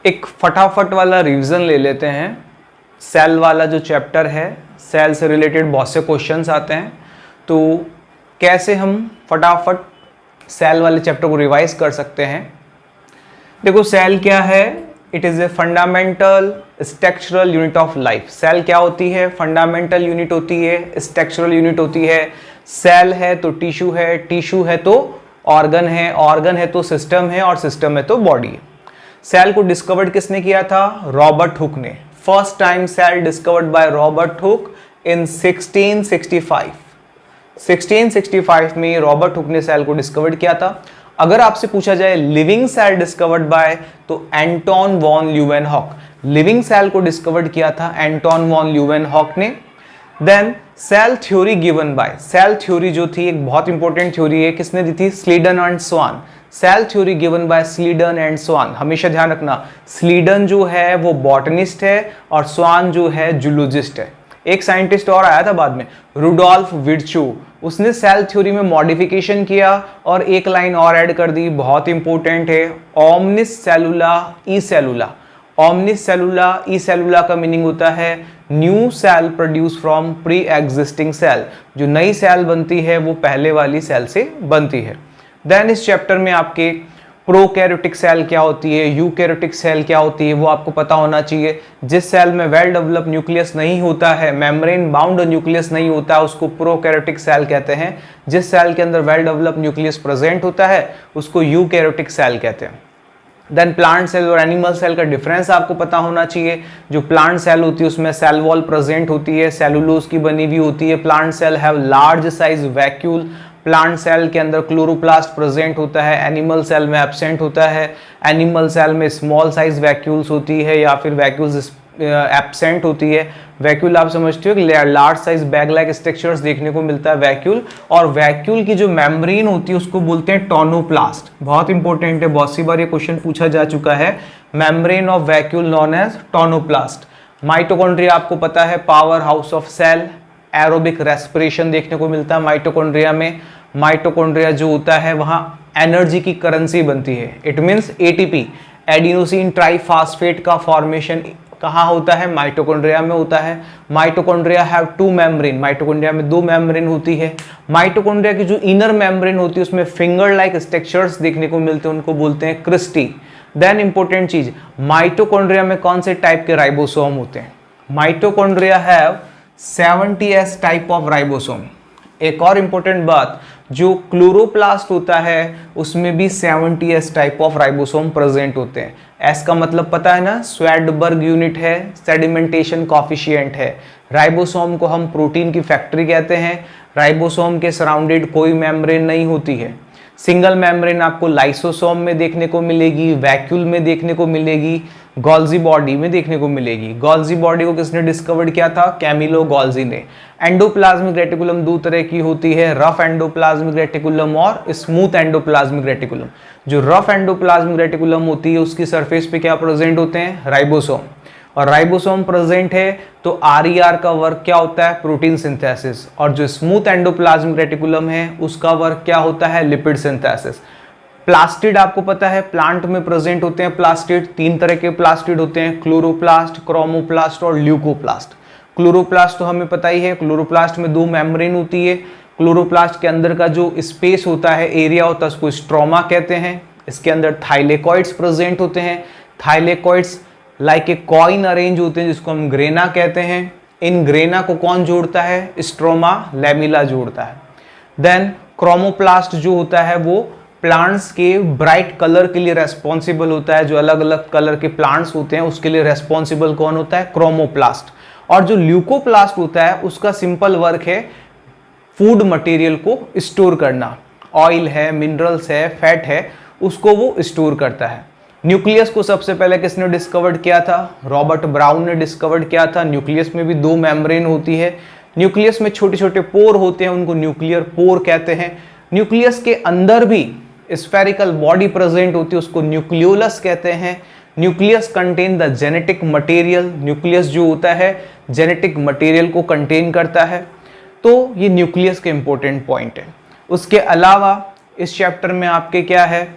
एक फटाफट वाला रिवीजन ले लेते हैं। सेल वाला जो चैप्टर है, सेल से रिलेटेड बहुत से क्वेश्चंस आते हैं, तो कैसे हम फटाफट सेल वाले चैप्टर को रिवाइज कर सकते हैं। देखो सेल क्या है, it is a fundamental structural unit of life. Cell क्या होती है, फंडामेंटल यूनिट होती है, स्ट्रक्चरल यूनिट होती है। सेल है तो टिश्यू है, टिश्यू है तो ऑर्गन है, ऑर्गन है तो सिस्टम है, और सिस्टम है तो बॉडी है। सेल को डिस्कवर्ड किसने किया था, रॉबर्ट हुक ने। First time cell discovered by Robert Hooke in 1665। 1665 में रॉबर्ट हुक ने सेल को डिस्कवर्ड किया था। अगर आपसे पूछा जाए लिविंग सेल डिस्कवर्ड बाय, तो Anton van Leeuwenhoek. Living cell को डिस्कवर्ड किया था एंटोन वॉन ल्यूवेनहॉक ने। Then cell theory given by, cell theory जो थी एक बहुत इंपॉर्टेंट थ्योरी है, किसने दी थी, Schleiden and Schwann. Cell theory given by Schleiden and Schwann. हमेशा ध्यान रखना, स्लीडन जो है वो बॉटनिस्ट है और स्वान जो है जूलॉजिस्ट है। एक साइंटिस्ट और आया था बाद में, रुडोल्फ विर्चू, उसने सेल थ्योरी में मॉडिफिकेशन किया और एक लाइन और ऐड कर दी, बहुत इंपॉर्टेंट है, ओमनिस सेलुला ई सेलुला। ओमनिस सेलुला ई सेलुला का मीनिंग होता है new cell produce from pre existing cell. जो नई सेल बनती है वो पहले वाली सेल से बनती है। देन इस चैप्टर में आपके प्रोकैरियोटिक सेल क्या होती है, यूकैरियोटिक सेल क्या होती है, वो आपको पता होना चाहिए। जिस सेल में वेल डेवलप न्यूक्लियस नहीं होता है, मेम्ब्रेन बाउंड न्यूक्लियस नहीं होता है, उसको प्रोकैरियोटिक सेल कहते हैं। जिस सेल के अंदर वेल डेवलप न्यूक्लियस प्रेजेंट होता है उसको यूकैरियोटिक सेल कहते हैं। देन प्लांट सेल और एनिमल सेल का डिफरेंस आपको पता होना चाहिए। जो प्लांट सेल होती है उसमें सेल वॉल प्रेजेंट होती है, सेलुलोज की बनी हुई होती है। Plant cell have large size vacuole. Plant cell के अंदर क्लोरोप्लास्ट प्रेजेंट होता है, एनिमल सेल में एब्सेंट होता है। एनिमल सेल में स्मॉल साइज वैक्यूल्स होती है या फिर वैक्यूल्स एब्सेंट होती है। वैक्यूल आप समझते हो कि large size bag like structures देखने को मिलता है वैक्यूल। और वैक्यूल की जो मेम्ब्रेन होती है उसको बोलते हैं टोनोप्लास्ट। बहुत इंपॉर्टेंट है, बहुत सी बार ये क्वेश्चन पूछा जा चुका है। Membrane of vacuole known as tonoplast. Mitochondria आपको पता है power house of cell. Aerobic respiration देखने को मिलता है माइटोकॉन्ड्रिया में। माइटोकॉन्ड्रिया जो होता है वहां एनर्जी की करेंसी बनती है। It means ATP, adenosine triphosphate का फॉर्मेशन कहाँ होता है, माइटोकॉन्ड्रिया में होता है। Mitochondria have two membrane, mitochondria में 2 मेम्ब्रेन होती है। माइटोकॉन्ड्रिया की जो इनर मेम्ब्रेन होती है उसमें फिंगर लाइक स्ट्रक्चर्स देखने को मिलते हैं, उनको बोलते हैं क्रिस्टी। देन इंपॉर्टेंट चीज, माइटोकॉन्ड्रिया में कौन से टाइप के राइबोसोम होते हैं, mitochondria have 70s type of ribosome. एक और इंपॉर्टेंट बात, जो क्लोरोप्लास्ट होता है उसमें भी 70s type of ribosome present होते हैं। एस का मतलब पता है ना, स्वेडबर्ग यूनिट है, सेडिमेंटेशन कॉफिशिएंट है। राइबोसोम को हम प्रोटीन की फैक्ट्री कहते हैं। राइबोसोम के सराउंडेड कोई मेम्ब्रेन नहीं होती है। सिंगल मेम्ब्रेन आपको लाइसोसोम में देखने को मिलेगी, वैक्यूल में देखने को मिलेगी, गोल्जी बॉडी में देखने को मिलेगी। गोल्जी बॉडी को किसने डिस्कवर्ड किया था, कैमिलो गोल्जी ने। एंडोप्लाज्मिक रेटिकुलम 2 तरह की होती है, रफ एंडोप्लाज्मिक रेटिकुलम और स्मूथ एंडोप्लाज्मिक रेटिकुलम। जो रफ एंडोप्लाज्मिक रेटिकुलम होती है उसकी सरफेस पे क्या प्रेजेंट होते हैं, राइबोसोम। और राइबोसोम प्रेजेंट है तो आरईआर का वर्क क्या होता है, प्रोटीन सिंथेसिस। और जो स्मूथ एंडोप्लाज्मिक रेटिकुलम है उसका वर्क क्या होता है, लिपिड सिंथेसिस। प्लास्टिड आपको पता है प्लांट में प्रेजेंट होते हैं। प्लास्टिड 3 तरह के प्लास्टिड होते हैं, क्लोरोप्लास्ट, क्रोमोप्लास्ट और ल्यूकोप्लास्ट। क्लोरोप्लास्ट तो हमें पता ही है, क्लोरोप्लास्ट में 2 मेम्ब्रेन होती है। क्लोरोप्लास्ट के अंदर का जो स्पेस होता है, एरिया होता है, उसको स्ट्रोमा कहते हैं। इसके अंदर थाइलेकॉइड्स प्रेजेंट होते हैं। Thylakoids like a coin arrange होते हैं जिसको हम ग्रेना कहते हैं। इन ग्रेना को कौन जोड़ता है, स्ट्रोमा लैमिला जोड़ता है। देन क्रोमोप्लास्ट जो होता है वो प्लांट्स के ब्राइट कलर के लिए रेस्पॉन्सिबल होता है। जो अलग अलग कलर के प्लांट्स होते हैं उसके लिए रेस्पॉन्सिबल कौन होता है, क्रोमोप्लास्ट। और जो ल्यूकोप्लास्ट होता है उसका सिंपल वर्क है फूड मटेरियल को स्टोर करना। ऑयल है, मिनरल्स है, फैट है, उसको वो स्टोर करता है। न्यूक्लियस को सबसे पहले किसने डिस्कवर्ड किया था, रॉबर्ट ब्राउन ने डिस्कवर्ड किया था। न्यूक्लियस में भी 2 मेम्ब्रेन होती है। न्यूक्लियस में छोटे छोटे पोर होते हैं, उनको न्यूक्लियर पोर कहते हैं। न्यूक्लियस के अंदर भी स्फेरिकल बॉडी प्रेजेंट होती है, उसको न्यूक्लियोलस कहते हैं। Nucleus contain the genetic material. Nucleus जो होता है जेनेटिक मटेरियल को कंटेन करता है। तो ये न्यूक्लियस के इंपॉर्टेंट पॉइंट है। उसके अलावा इस चैप्टर में आपके क्या है,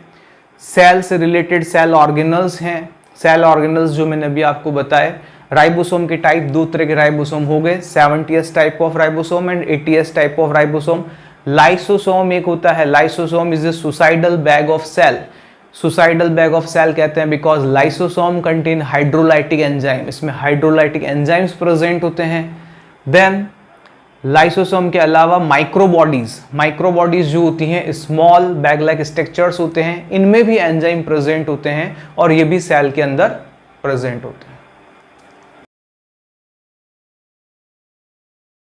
सेल से रिलेटेड सेल ऑर्गेनल्स हैं, सेल ऑर्गेनल्स जो मैंने अभी आपको बताए। राइबोसोम के टाइप, दो तरह के राइबोसोम हो गए, 70s type of ribosome and 80s type of ribosome. Lysosome एक होता है, lysosome is a suicidal bag of cell. Suicidal bag of cell कहते हैं because lysosome contain hydrolytic enzyme, इसमें हाइड्रोलाइटिक एंजाइम्स प्रेजेंट होते हैं। देन लाइसोसोम के अलावा माइक्रोबॉडीज जो होती हैं, स्मॉल बैग लाइक स्ट्रक्चर्स होते हैं, इनमें भी एंजाइम प्रेजेंट होते हैं और ये भी सेल के अंदर प्रेजेंट होते हैं।